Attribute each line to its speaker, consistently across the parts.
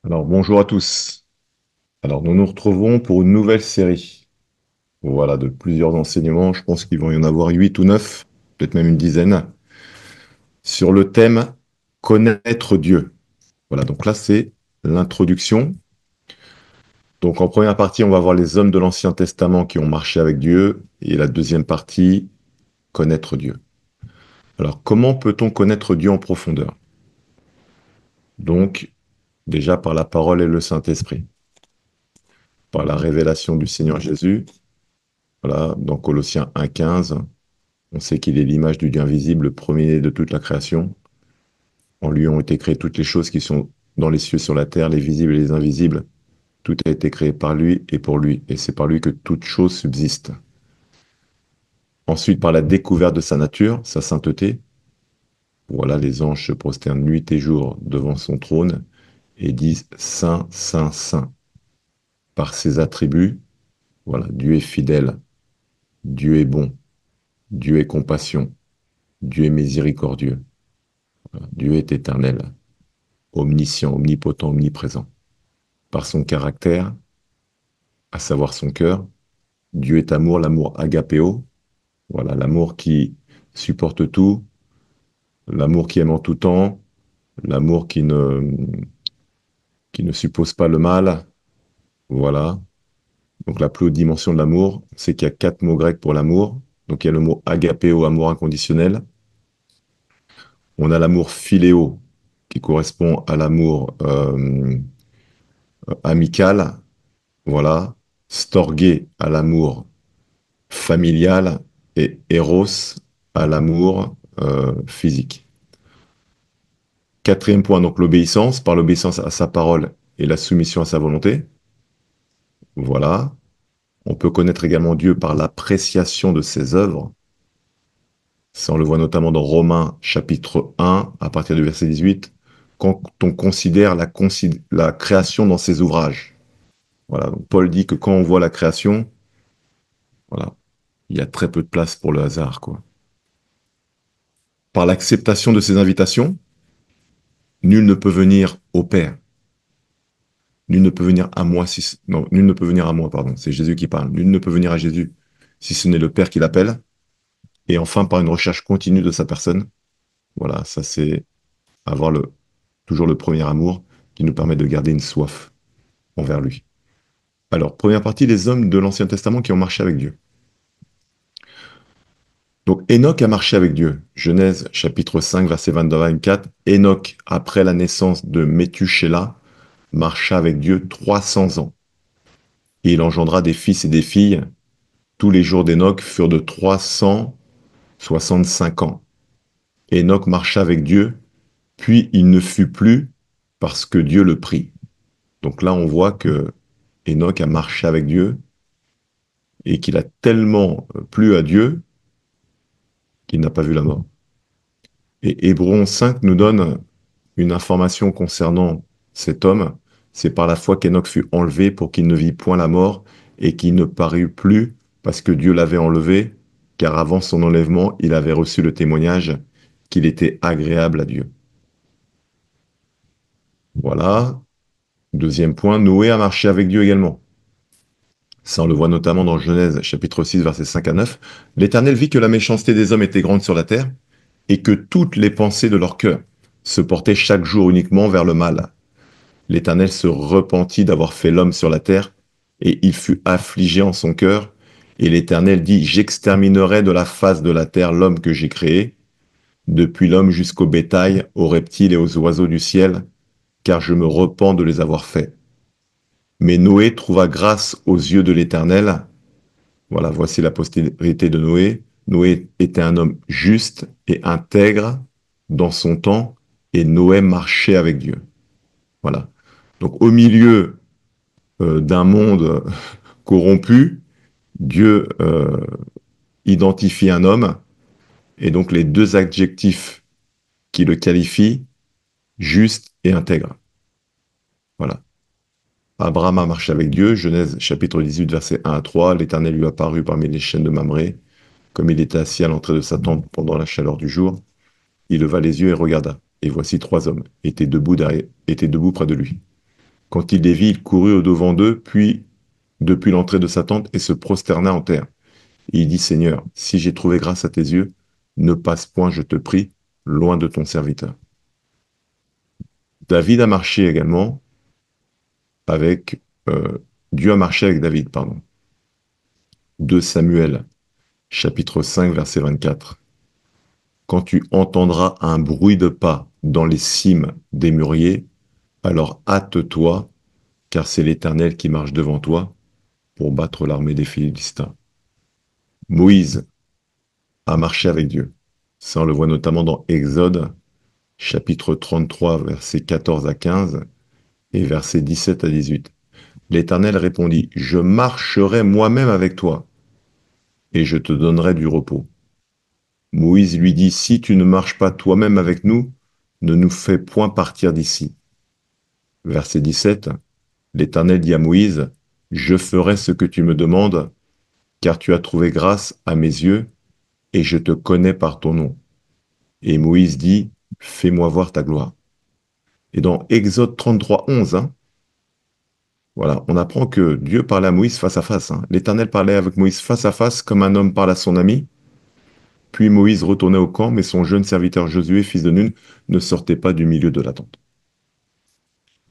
Speaker 1: Alors, bonjour à tous. Alors, nous nous retrouvons pour une nouvelle série. Voilà, de plusieurs enseignements. Je pense qu'il va y en avoir 8 ou 9, peut-être même une dizaine, sur le thème connaître Dieu. Voilà, donc là, c'est l'introduction. Donc, en première partie, on va voir les hommes de l'Ancien Testament qui ont marché avec Dieu. Et la deuxième partie, connaître Dieu. Alors, comment peut-on connaître Dieu en profondeur? Donc, déjà par la parole et le Saint-Esprit, par la révélation du Seigneur Jésus. Voilà, dans Colossiens 1,15. On sait qu'il est l'image du Dieu invisible, le premier-né de toute la création. En lui ont été créées toutes les choses qui sont dans les cieux, sur la terre, les visibles et les invisibles. Tout a été créé par lui et pour lui, et c'est par lui que toute chose subsiste. Ensuite, par la découverte de sa nature, sa sainteté, voilà, les anges se prosternent nuit et jour devant son trône et disent Saint, Saint, Saint. Par ses attributs, voilà, Dieu est fidèle, Dieu est bon, Dieu est compassion, Dieu est miséricordieux, Dieu est éternel, omniscient, omnipotent, omniprésent. Par son caractère, à savoir son cœur, Dieu est amour, l'amour agapéo, voilà, l'amour qui supporte tout, l'amour qui aime en tout temps, l'amour qui ne suppose pas le mal, voilà. Donc la plus haute dimension de l'amour, c'est qu'il y a 4 mots grecs pour l'amour. Donc il y a le mot agapéo, amour inconditionnel. On a l'amour philéo, qui correspond à l'amour amical, voilà. Storgé à l'amour familial et Eros à l'amour physique. Quatrième point, donc l'obéissance, par l'obéissance à sa parole et la soumission à sa volonté. Voilà. On peut connaître également Dieu par l'appréciation de ses œuvres. Ça, on le voit notamment dans Romains chapitre 1, à partir du verset 18, quand on considère la création dans ses ouvrages. Voilà. Donc Paul dit que quand on voit la création, voilà, il y a très peu de place pour le hasard, quoi. Par l'acceptation de ses invitations, nul ne peut venir au Père. Nul ne peut venir à moi si non, nul ne peut venir à moi, pardon. C'est Jésus qui parle. Nul ne peut venir à Jésus si ce n'est le Père qui l'appelle. Et enfin, par une recherche continue de sa personne. Voilà, ça c'est avoir toujours le premier amour qui nous permet de garder une soif envers lui. Alors, première partie, les hommes de l'Ancien Testament qui ont marché avec Dieu. Donc, Enoch a marché avec Dieu. Genèse chapitre 5, verset 22-24. Enoch, après la naissance de Méthusélah, marcha avec Dieu 300 ans. Et il engendra des fils et des filles. Tous les jours d'Enoch furent de 365 ans. Enoch marcha avec Dieu, puis il ne fut plus parce que Dieu le prit. Donc là, on voit que Enoch a marché avec Dieu et qu'il a tellement plu à Dieu qu'il n'a pas vu la mort. Et Hébreux 5 nous donne une information concernant cet homme. C'est par la foi qu'Enoch fut enlevé pour qu'il ne vit point la mort et qu'il ne parut plus parce que Dieu l'avait enlevé, car avant son enlèvement, il avait reçu le témoignage qu'il était agréable à Dieu. Voilà. Deuxième point, Noé a marché avec Dieu également. Ça, on le voit notamment dans Genèse chapitre 6, versets 5-9. L'Éternel vit que la méchanceté des hommes était grande sur la terre et que toutes les pensées de leur cœur se portaient chaque jour uniquement vers le mal. L'Éternel se repentit d'avoir fait l'homme sur la terre et il fut affligé en son cœur. Et l'Éternel dit, j'exterminerai de la face de la terre l'homme que j'ai créé, depuis l'homme jusqu'au bétail, aux reptiles et aux oiseaux du ciel, car je me repens de les avoir faits. Mais Noé trouva grâce aux yeux de l'Éternel. Voilà, voici la postérité de Noé. Noé était un homme juste et intègre dans son temps, et Noé marchait avec Dieu. Voilà. Donc au milieu d'un monde corrompu, Dieu identifie un homme, et donc les deux adjectifs qui le qualifient, juste et intègre. Voilà. Abraham a marché avec Dieu, Genèse chapitre 18, versets 1-3. L'Éternel lui apparut parmi les chaînes de Mamré, comme il était assis à l'entrée de sa tente pendant la chaleur du jour. Il leva les yeux et regarda. Et voici 3 hommes étaient debout près de lui. Quand il les vit, il courut au-devant d'eux, puis depuis l'entrée de sa tente, et se prosterna en terre. Et il dit, Seigneur, si j'ai trouvé grâce à tes yeux, ne passe point, je te prie, loin de ton serviteur. David a marché également avec... Dieu a marché avec David, pardon. 2 Samuel, chapitre 5, verset 24. Quand tu entendras un bruit de pas dans les cimes des mûriers, alors hâte-toi, car c'est l'Éternel qui marche devant toi pour battre l'armée des Philistins. Moïse a marché avec Dieu. Ça, on le voit notamment dans Exode, chapitre 33, versets 14 à 15 et versets 17 à 18. L'Éternel répondit, je marcherai moi-même avec toi et je te donnerai du repos. Moïse lui dit, si tu ne marches pas toi-même avec nous, ne nous fais point partir d'ici. Verset 17, l'Éternel dit à Moïse, je ferai ce que tu me demandes, car tu as trouvé grâce à mes yeux et je te connais par ton nom. Et Moïse dit, fais-moi voir ta gloire. Et dans Exode 33, 11, voilà, on apprend que Dieu parlait à Moïse face à face. L'Éternel parlait avec Moïse face à face comme un homme parle à son ami. Puis Moïse retournait au camp, mais son jeune serviteur Josué, fils de Nun, ne sortait pas du milieu de la tente.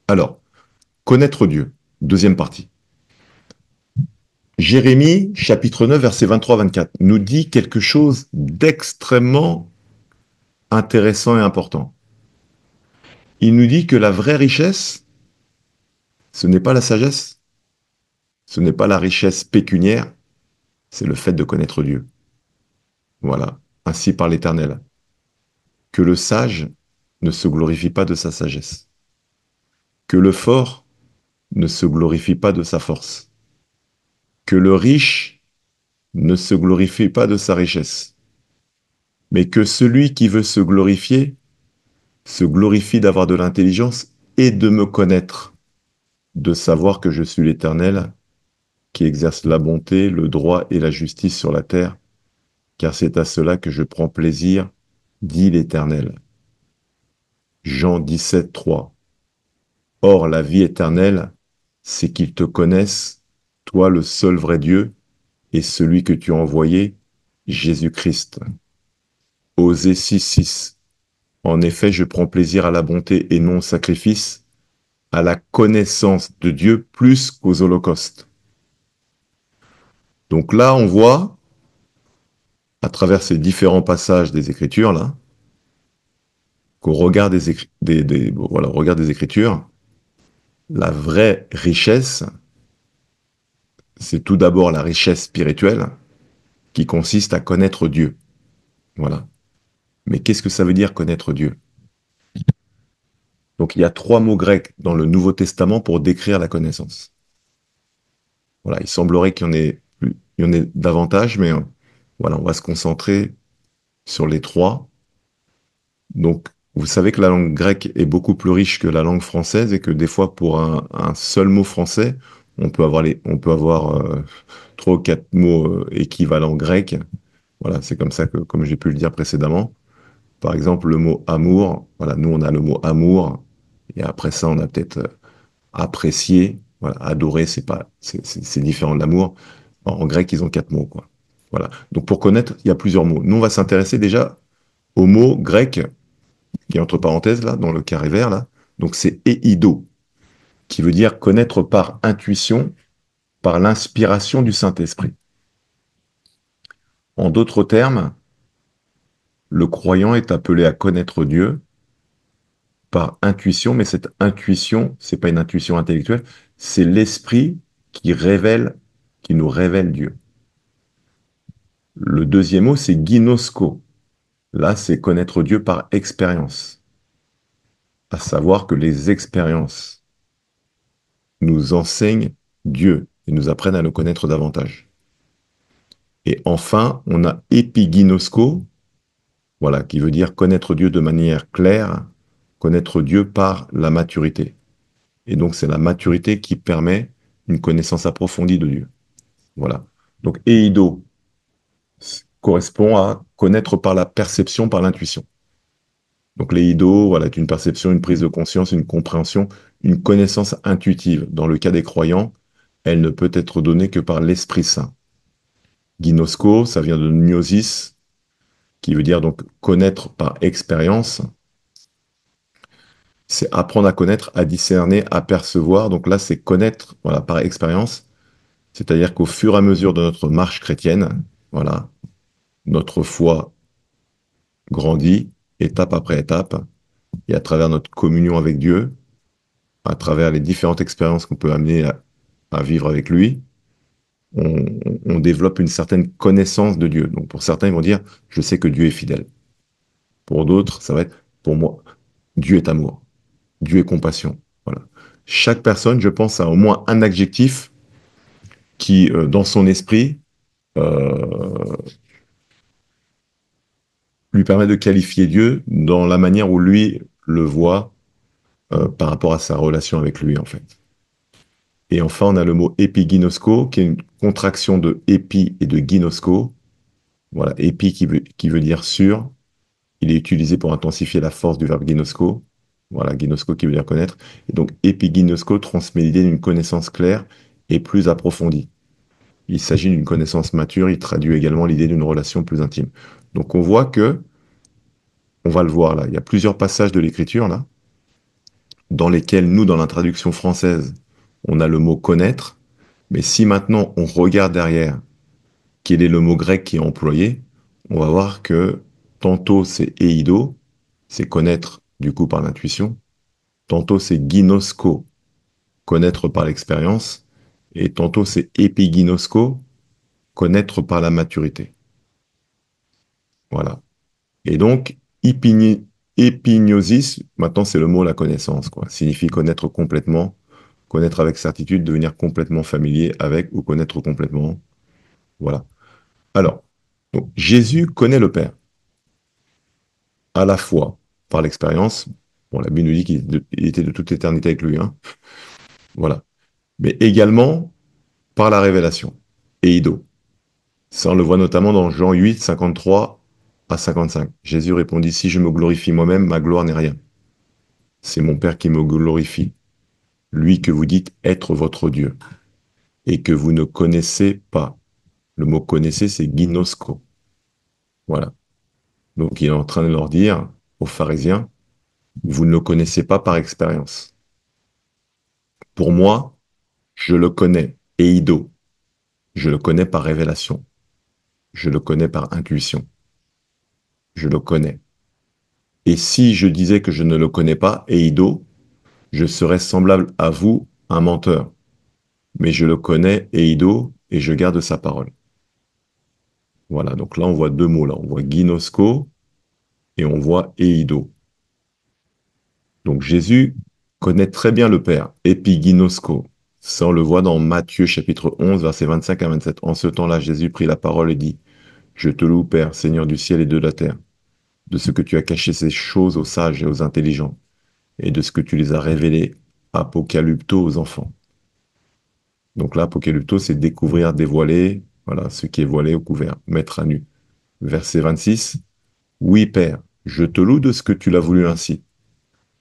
Speaker 1: Alors, connaître Dieu, deuxième partie. Jérémie, chapitre 9, versets 23-24, nous dit quelque chose d'extrêmement intéressant et important. Il nous dit que la vraie richesse, ce n'est pas la sagesse, ce n'est pas la richesse pécuniaire, c'est le fait de connaître Dieu. Voilà, ainsi par l'Éternel. Que le sage ne se glorifie pas de sa sagesse. Que le fort ne se glorifie pas de sa force. Que le riche ne se glorifie pas de sa richesse. Mais que celui qui veut se glorifie d'avoir de l'intelligence et de me connaître, de savoir que je suis l'Éternel, qui exerce la bonté, le droit et la justice sur la terre, car c'est à cela que je prends plaisir, dit l'Éternel. Jean 17, 3. Or, la vie éternelle, c'est qu'ils te connaissent, toi le seul vrai Dieu, et celui que tu as envoyé, Jésus-Christ. Osée 6, 6. En effet, je prends plaisir à la bonté et non au sacrifice, à la connaissance de Dieu plus qu'aux holocaustes. Donc là, on voit, à travers ces différents passages des Écritures, là, qu'au regard voilà, au regard des Écritures, la vraie richesse, c'est tout d'abord la richesse spirituelle qui consiste à connaître Dieu. Voilà. Mais qu'est-ce que ça veut dire connaître Dieu? Donc il y a 3 mots grecs dans le Nouveau Testament pour décrire la connaissance. Voilà, il semblerait il y en ait davantage, mais voilà, on va se concentrer sur les 3. Donc, vous savez que la langue grecque est beaucoup plus riche que la langue française et que des fois, pour un seul mot français, on peut avoir 3 ou 4 mots équivalents grecs. Voilà, c'est comme ça que, comme j'ai pu le dire précédemment. Par exemple, le mot amour, voilà, nous on a le mot amour, et après ça, on a peut-être apprécier, voilà, adorer, c'est différent de l'amour. En grec, ils ont 4 mots, quoi. Voilà. Donc pour connaître, il y a plusieurs mots. Nous, on va s'intéresser déjà au mot grec qui est entre parenthèses là, dans le carré vert là. Donc c'est eido, qui veut dire connaître par intuition, par l'inspiration du Saint-Esprit. En d'autres termes, le croyant est appelé à connaître Dieu par intuition, mais cette intuition, c'est pas une intuition intellectuelle, c'est l'esprit qui révèle, qui nous révèle Dieu. Le deuxième mot, c'est ginosko. Là, c'est connaître Dieu par expérience. À savoir que les expériences nous enseignent Dieu et nous apprennent à le connaître davantage. Et enfin, on a epiginosko, voilà, qui veut dire connaître Dieu de manière claire, connaître Dieu par la maturité. Et donc, c'est la maturité qui permet une connaissance approfondie de Dieu. Voilà. Donc, eido correspond à connaître par la perception, par l'intuition. Donc l'eido, voilà, est une perception, une prise de conscience, une compréhension, une connaissance intuitive. Dans le cas des croyants, elle ne peut être donnée que par l'Esprit Saint. Ginosko, ça vient de gnosis, qui veut dire donc connaître par expérience. C'est apprendre à connaître, à discerner, à percevoir. Donc là, c'est connaître, voilà, par expérience. C'est-à-dire qu'au fur et à mesure de notre marche chrétienne, voilà, notre foi grandit, étape après étape, et à travers notre communion avec Dieu, à travers les différentes expériences qu'on peut amener à vivre avec lui, on, on développe une certaine connaissance de Dieu. Donc pour certains, ils vont dire, je sais que Dieu est fidèle. Pour d'autres, ça va être, pour moi, Dieu est amour, Dieu est compassion. Voilà. Chaque personne, je pense, a au moins un adjectif qui, dans son esprit, euh, lui permet de qualifier Dieu dans la manière où lui le voit par rapport à sa relation avec lui, en fait. Et enfin, on a le mot épiginosko, qui est une contraction de épi et de ginosko. Voilà, épi qui veut dire sur. Il est utilisé pour intensifier la force du verbe ginosko. Voilà, ginosko qui veut dire connaître. Et donc, épiginosko transmet l'idée d'une connaissance claire et plus approfondie. Il s'agit d'une connaissance mature. Il traduit également l'idée d'une relation plus intime. Donc, on voit que, on va le voir là, il y a plusieurs passages de l'écriture là, dans lesquels nous, dans la traduction française, on a le mot connaître. Mais si maintenant on regarde derrière quel est le mot grec qui est employé, on va voir que tantôt c'est eido, c'est connaître du coup par l'intuition, tantôt c'est ginosko, connaître par l'expérience, et tantôt c'est epiginosko, connaître par la maturité. Voilà. Et donc, épignosis, maintenant c'est le mot la connaissance, quoi. Signifie connaître complètement, connaître avec certitude, devenir complètement familier avec ou connaître complètement. Voilà. Alors, donc, Jésus connaît le Père, à la fois par l'expérience, bon, la Bible nous dit qu'il était de toute éternité avec lui, hein, voilà, mais également par la révélation, eido. Ça, on le voit notamment dans Jean 8, 53 à 55. Jésus répondit, si je me glorifie moi-même, ma gloire n'est rien. C'est mon Père qui me glorifie, lui que vous dites être votre Dieu, et que vous ne connaissez pas. Le mot connaissez, c'est ginosko. Voilà. Donc il est en train de leur dire aux pharisiens, vous ne le connaissez pas par expérience. Pour moi, je le connais, eido. Je le connais par révélation. Je le connais par intuition. Je le connais. Et si je disais que je ne le connais pas, eido, je serais semblable à vous, un menteur. Mais je le connais, eido, et je garde sa parole. Voilà, donc là on voit deux mots là. On voit ginosko et on voit eido. Donc Jésus connaît très bien le Père, epiginosko. Ça on le voit dans Matthieu chapitre 11, versets 25 à 27. En ce temps-là, Jésus prit la parole et dit, je te loue, Père, Seigneur du ciel et de la terre, de ce que tu as caché ces choses aux sages et aux intelligents, et de ce que tu les as révélées apocalypto aux enfants. Donc là, apocalypto, c'est découvrir, dévoiler, voilà, ce qui est voilé au couvert, mettre à nu. Verset 26, oui, Père, je te loue de ce que tu l'as voulu ainsi.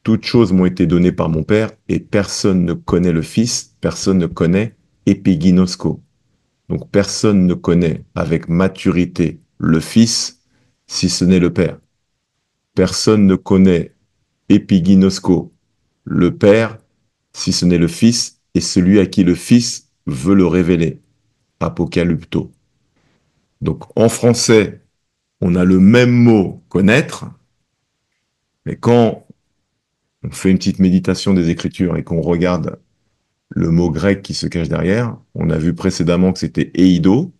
Speaker 1: Toutes choses m'ont été données par mon Père, et personne ne connaît le Fils, personne ne connaît epiginosko. Donc personne ne connaît avec maturité le Fils, si ce n'est le Père. Personne ne connaît epiginosko, le Père, si ce n'est le Fils, et celui à qui le Fils veut le révéler, apocalypto. Donc en français, on a le même mot connaître, mais quand on fait une petite méditation des Écritures et qu'on regarde le mot grec qui se cache derrière, on a vu précédemment que c'était eido,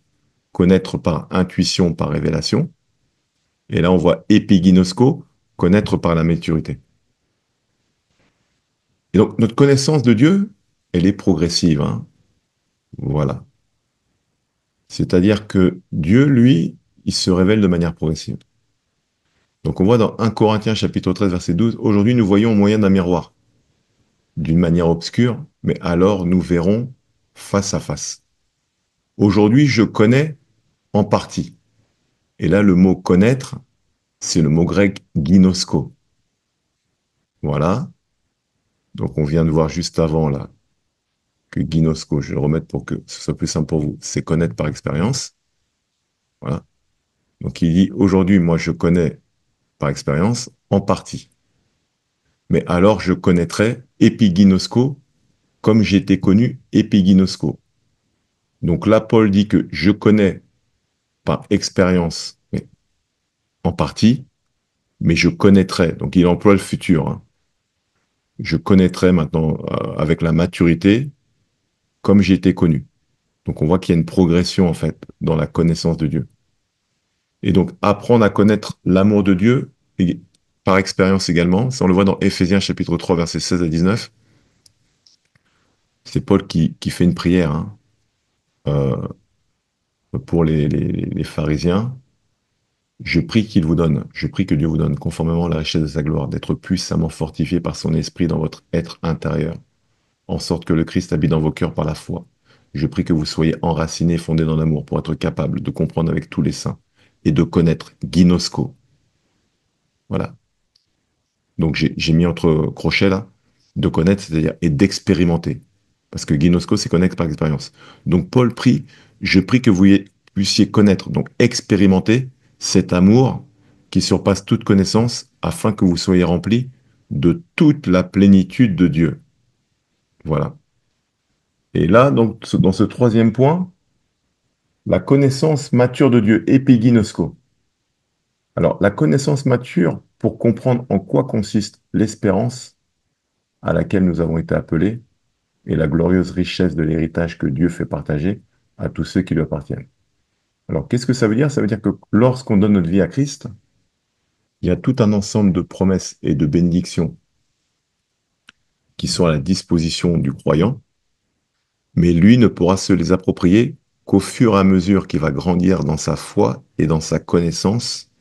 Speaker 1: connaître par intuition, par révélation, et là on voit epiginosko, connaître par la maturité. Et donc notre connaissance de Dieu, elle est progressive, hein. Voilà. C'est-à-dire que Dieu, lui, il se révèle de manière progressive. Donc on voit dans 1 Corinthiens chapitre 13 verset 12, aujourd'hui nous voyons au moyen d'un miroir, d'une manière obscure, mais alors nous verrons face à face. Aujourd'hui je connais en partie. Et là le mot connaître, c'est le mot grec ginosko. Voilà. Donc, on vient de voir juste avant, là, que ginosko, je vais le remettre pour que ce soit plus simple pour vous, c'est connaître par expérience. Voilà. Donc, il dit, aujourd'hui, moi, je connais par expérience en partie. Mais alors, je connaîtrai epiginosko comme j'ai été connu epiginosko. Donc là, Paul dit que je connais par expérience, mais en partie, mais je connaîtrai. Donc il emploie le futur. Hein. Je connaîtrai maintenant avec la maturité comme j'ai été connu. Donc on voit qu'il y a une progression en fait dans la connaissance de Dieu. Et donc apprendre à connaître l'amour de Dieu et, par expérience également, ça on le voit dans Éphésiens chapitre 3 versets 16 à 19. C'est Paul qui fait une prière hein, euh, pour les pharisiens. Je prie qu'il vous donne, je prie que Dieu vous donne, conformément à la richesse de sa gloire, d'être puissamment fortifié par son esprit dans votre être intérieur, en sorte que le Christ habite dans vos cœurs par la foi. Je prie que vous soyez enracinés, fondés dans l'amour, pour être capables de comprendre avec tous les saints et de connaître, ginosko. Voilà. Donc j'ai mis entre crochets là, de connaître, c'est-à-dire et d'expérimenter. Parce que ginosko, c'est connaître par expérience. Donc Paul prie, je prie que vous puissiez connaître, donc expérimenter cet amour qui surpasse toute connaissance, afin que vous soyez remplis de toute la plénitude de Dieu. Voilà. Et là, donc, dans ce troisième point, la connaissance mature de Dieu, epiginosko. Alors, la connaissance mature pour comprendre en quoi consiste l'espérance à laquelle nous avons été appelés et la glorieuse richesse de l'héritage que Dieu fait partager à tous ceux qui lui appartiennent. Alors, qu'est-ce que ça veut dire? Ça veut dire que lorsqu'on donne notre vie à Christ, il y a tout un ensemble de promesses et de bénédictions qui sont à la disposition du croyant, mais lui ne pourra se les approprier qu'au fur et à mesure qu'il va grandir dans sa foi et dans sa connaissance,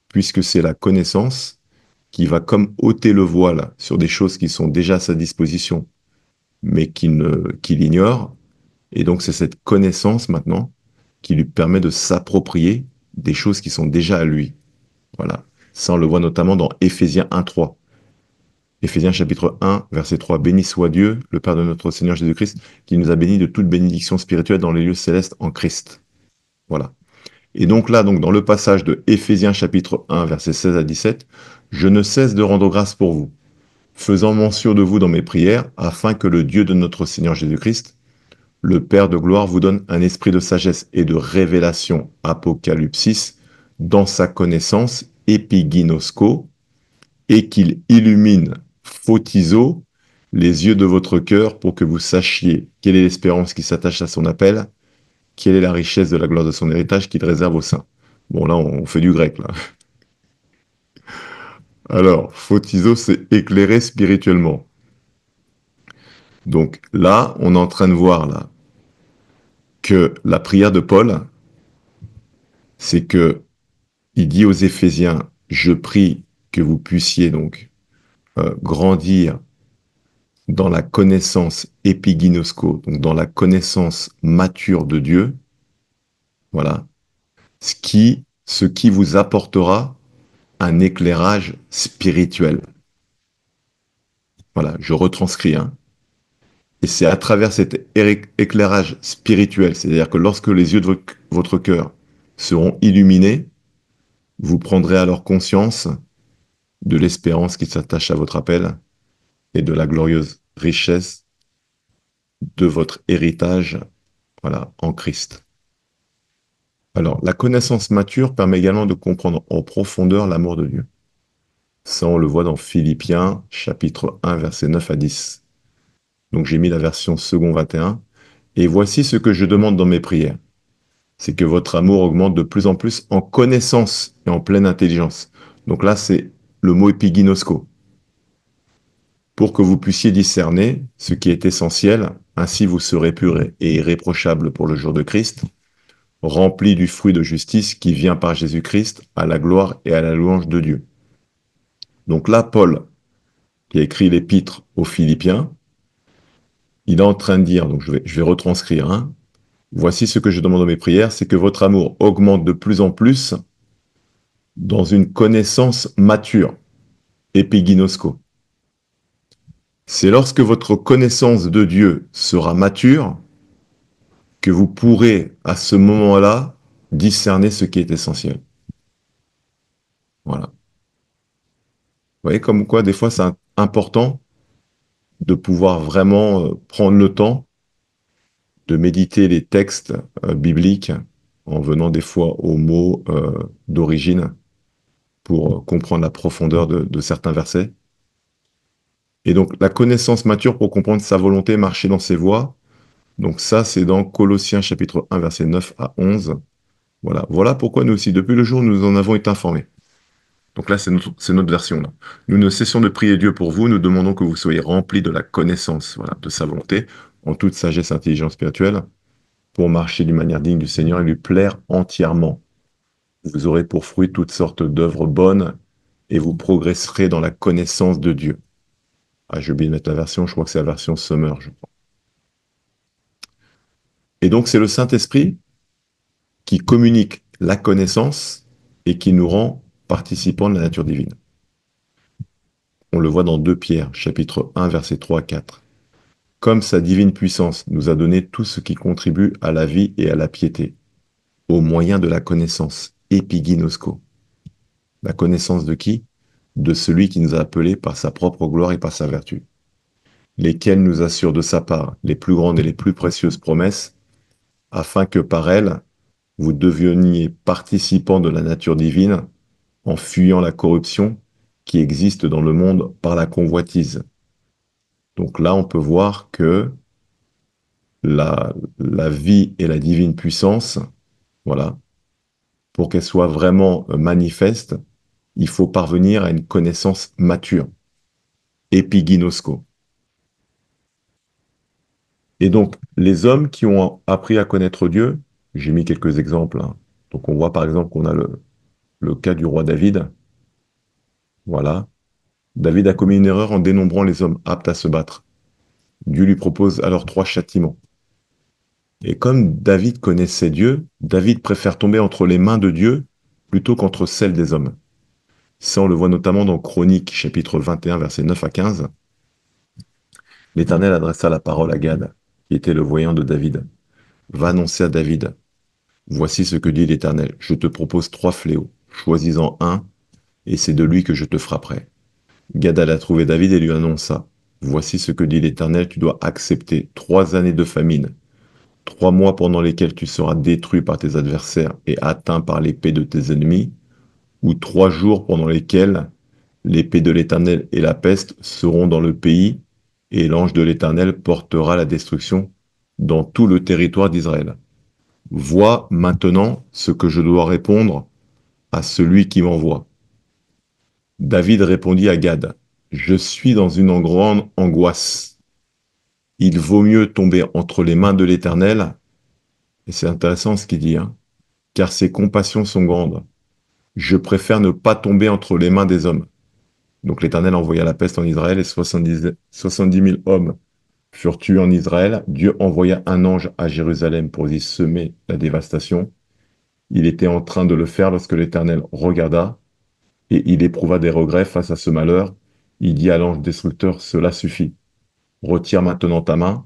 Speaker 1: puisque c'est la connaissance qui va comme ôter le voile sur des choses qui sont déjà à sa disposition, mais qu'il ignore. Et donc c'est cette connaissance maintenant qui lui permet de s'approprier des choses qui sont déjà à lui. Voilà. Ça, on le voit notamment dans Éphésiens 1.3. Éphésiens chapitre 1, verset 3. Béni soit Dieu, le Père de notre Seigneur Jésus-Christ, qui nous a bénis de toute bénédiction spirituelle dans les lieux célestes en Christ. Voilà. Et donc là, donc dans le passage de Éphésiens chapitre 1, verset 16 à 17, je ne cesse de rendre grâce pour vous, faisant mention de vous dans mes prières, afin que le Dieu de notre Seigneur Jésus-Christ, le Père de gloire, vous donne un esprit de sagesse et de révélation, apocalypsis, dans sa connaissance, épiginosko, et qu'il illumine, photizo, les yeux de votre cœur pour que vous sachiez quelle est l'espérance qui s'attache à son appel, quelle est la richesse de la gloire de son héritage qu'il réserve aux saints. Bon, là, on fait du grec, là. Alors, photizo, c'est éclairer spirituellement. Donc là, on est en train de voir, là, que la prière de Paul, c'est que il dit aux Éphésiens, je prie que vous puissiez donc grandir dans la connaissance épiginosko, donc dans la connaissance mature de Dieu, voilà, ce qui vous apportera un éclairage spirituel. Voilà, je retranscris. Hein. Et c'est à travers cet éclairage spirituel, c'est-à-dire que lorsque les yeux de votre cœur seront illuminés, vous prendrez alors conscience de l'espérance qui s'attache à votre appel et de la glorieuse richesse de votre héritage, voilà, en Christ. Alors, la connaissance mature permet également de comprendre en profondeur l'amour de Dieu. Ça, on le voit dans Philippiens, chapitre 1, versets 9 à 10. Donc, j'ai mis la version second 21. Et voici ce que je demande dans mes prières. C'est que votre amour augmente de plus en plus en connaissance et en pleine intelligence. Donc là, c'est le mot épiginosko. Pour que vous puissiez discerner ce qui est essentiel, ainsi vous serez pur et irréprochable pour le jour de Christ, rempli du fruit de justice qui vient par Jésus-Christ à la gloire et à la louange de Dieu. Donc là, Paul, qui a écrit l'épître aux Philippiens, il est en train de dire, donc je vais retranscrire, hein, voici ce que je demande dans mes prières, c'est que votre amour augmente de plus en plus dans une connaissance mature. Epiginosko. C'est lorsque votre connaissance de Dieu sera mature que vous pourrez, à ce moment-là, discerner ce qui est essentiel. Voilà. Vous voyez, comme quoi, des fois, c'est important de pouvoir vraiment prendre le temps de méditer les textes bibliques en venant des fois aux mots d'origine pour comprendre la profondeur de certains versets. Et donc, la connaissance mature pour comprendre sa volonté, marcher dans ses voies. Donc ça, c'est dans Colossiens chapitre 1, versets 9 à 11. Voilà. Voilà pourquoi nous aussi, depuis le jour où nous en avons été informés. Donc là, c'est notre version. Là. Nous ne cessons de prier Dieu pour vous. Nous demandons que vous soyez remplis de la connaissance, voilà, de sa volonté, en toute sagesse et intelligence spirituelle, pour marcher d'une manière digne du Seigneur et lui plaire entièrement. Vous aurez pour fruit toutes sortes d'œuvres bonnes et vous progresserez dans la connaissance de Dieu. Ah, j'ai oublié de mettre la version, je crois que c'est la version Summer, je crois. Et donc, c'est le Saint-Esprit qui communique la connaissance et qui nous rend participants de la nature divine. On le voit dans 2 Pierre, chapitre 1, versets 3 à 4. Comme sa divine puissance nous a donné tout ce qui contribue à la vie et à la piété, au moyen de la connaissance, épiginosko. La connaissance de qui? De celui qui nous a appelés par sa propre gloire et par sa vertu, lesquels nous assurent de sa part les plus grandes et les plus précieuses promesses, afin que par elles, vous deveniez participants de la nature divine, en fuyant la corruption qui existe dans le monde par la convoitise. Donc là, on peut voir que la vie et la divine puissance, voilà, pour qu'elle soit vraiment manifeste, il faut parvenir à une connaissance mature, épiginosko. Et donc, les hommes qui ont appris à connaître Dieu, j'ai mis quelques exemples. Hein. Donc, on voit par exemple qu'on a le cas du roi David. Voilà. David a commis une erreur en dénombrant les hommes aptes à se battre. Dieu lui propose alors 3 châtiments. Et comme David connaissait Dieu, David préfère tomber entre les mains de Dieu plutôt qu'entre celles des hommes. Ça, on le voit notamment dans Chroniques, chapitre 21, versets 9 à 15. L'Éternel adressa la parole à Gad, qui était le voyant de David. Va annoncer à David. Voici ce que dit l'Éternel. Je te propose 3 fléaux. Choisis-en un, et c'est de lui que je te frapperai. Gad alla trouver David et lui annonça. Voici ce que dit l'Éternel, tu dois accepter 3 années de famine, 3 mois pendant lesquels tu seras détruit par tes adversaires et atteint par l'épée de tes ennemis, ou 3 jours pendant lesquels l'épée de l'Éternel et la peste seront dans le pays, et l'ange de l'Éternel portera la destruction dans tout le territoire d'Israël. Vois maintenant ce que je dois répondre à celui qui m'envoie. David répondit à Gad, je suis dans une grande angoisse. Il vaut mieux tomber entre les mains de l'Éternel, et c'est intéressant ce qu'il dit, hein, car ses compassions sont grandes. Je préfère ne pas tomber entre les mains des hommes. Donc l'Éternel envoya la peste en Israël et 70 000 hommes furent tués en Israël. Dieu envoya un ange à Jérusalem pour y semer la dévastation. Il était en train de le faire lorsque l'Éternel regarda et il éprouva des regrets face à ce malheur. Il dit à l'ange destructeur, cela suffit. Retire maintenant ta main.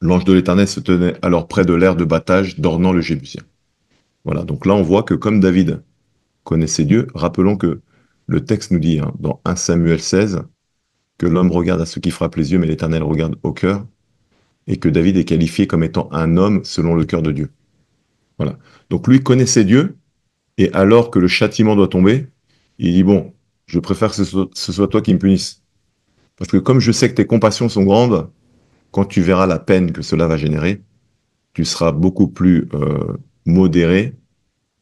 Speaker 1: L'ange de l'Éternel se tenait alors près de l'aire de battage d'Ornan le Jébusien. Voilà, donc là on voit que comme David connaissait Dieu, rappelons que le texte nous dit, hein, dans 1 Samuel 16, que l'homme regarde à ce qui frappe les yeux, mais l'Éternel regarde au cœur, et que David est qualifié comme étant un homme selon le cœur de Dieu. Voilà. Donc lui connaissait Dieu, et alors que le châtiment doit tomber, il dit, bon, je préfère que ce soit toi qui me punisses. Parce que comme je sais que tes compassions sont grandes, quand tu verras la peine que cela va générer, tu seras beaucoup plus modéré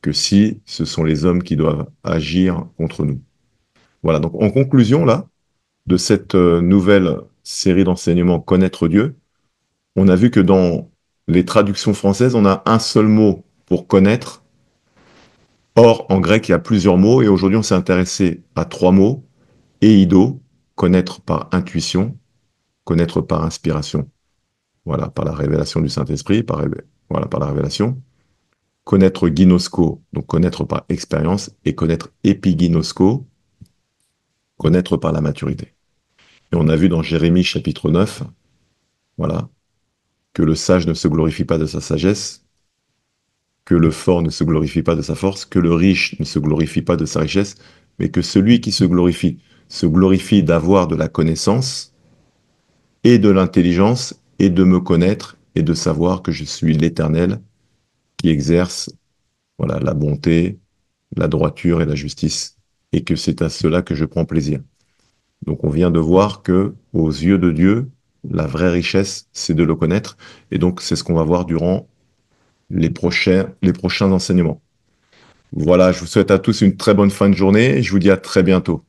Speaker 1: que si ce sont les hommes qui doivent agir contre nous. Voilà, donc en conclusion, là, de cette nouvelle série d'enseignements Connaître Dieu, on a vu que dans les traductions françaises, on a un seul mot pour connaître. Or, en grec, il y a plusieurs mots, et aujourd'hui, on s'est intéressé à 3 mots. Eido, connaître par intuition, connaître par inspiration. Voilà, par la révélation du Saint-Esprit, voilà, par la révélation. Connaître ginosko, donc connaître par expérience, et connaître épiginosko, connaître par la maturité. Et on a vu dans Jérémie chapitre 9, voilà, que le sage ne se glorifie pas de sa sagesse, que le fort ne se glorifie pas de sa force, que le riche ne se glorifie pas de sa richesse, mais que celui qui se glorifie d'avoir de la connaissance et de l'intelligence et de me connaître et de savoir que je suis l'Éternel qui exerce, voilà, la bonté, la droiture et la justice, et que c'est à cela que je prends plaisir. Donc on vient de voir que, aux yeux de Dieu, la vraie richesse, c'est de le connaître, et donc c'est ce qu'on va voir durant les prochains enseignements. Voilà, je vous souhaite à tous une très bonne fin de journée, et je vous dis à très bientôt.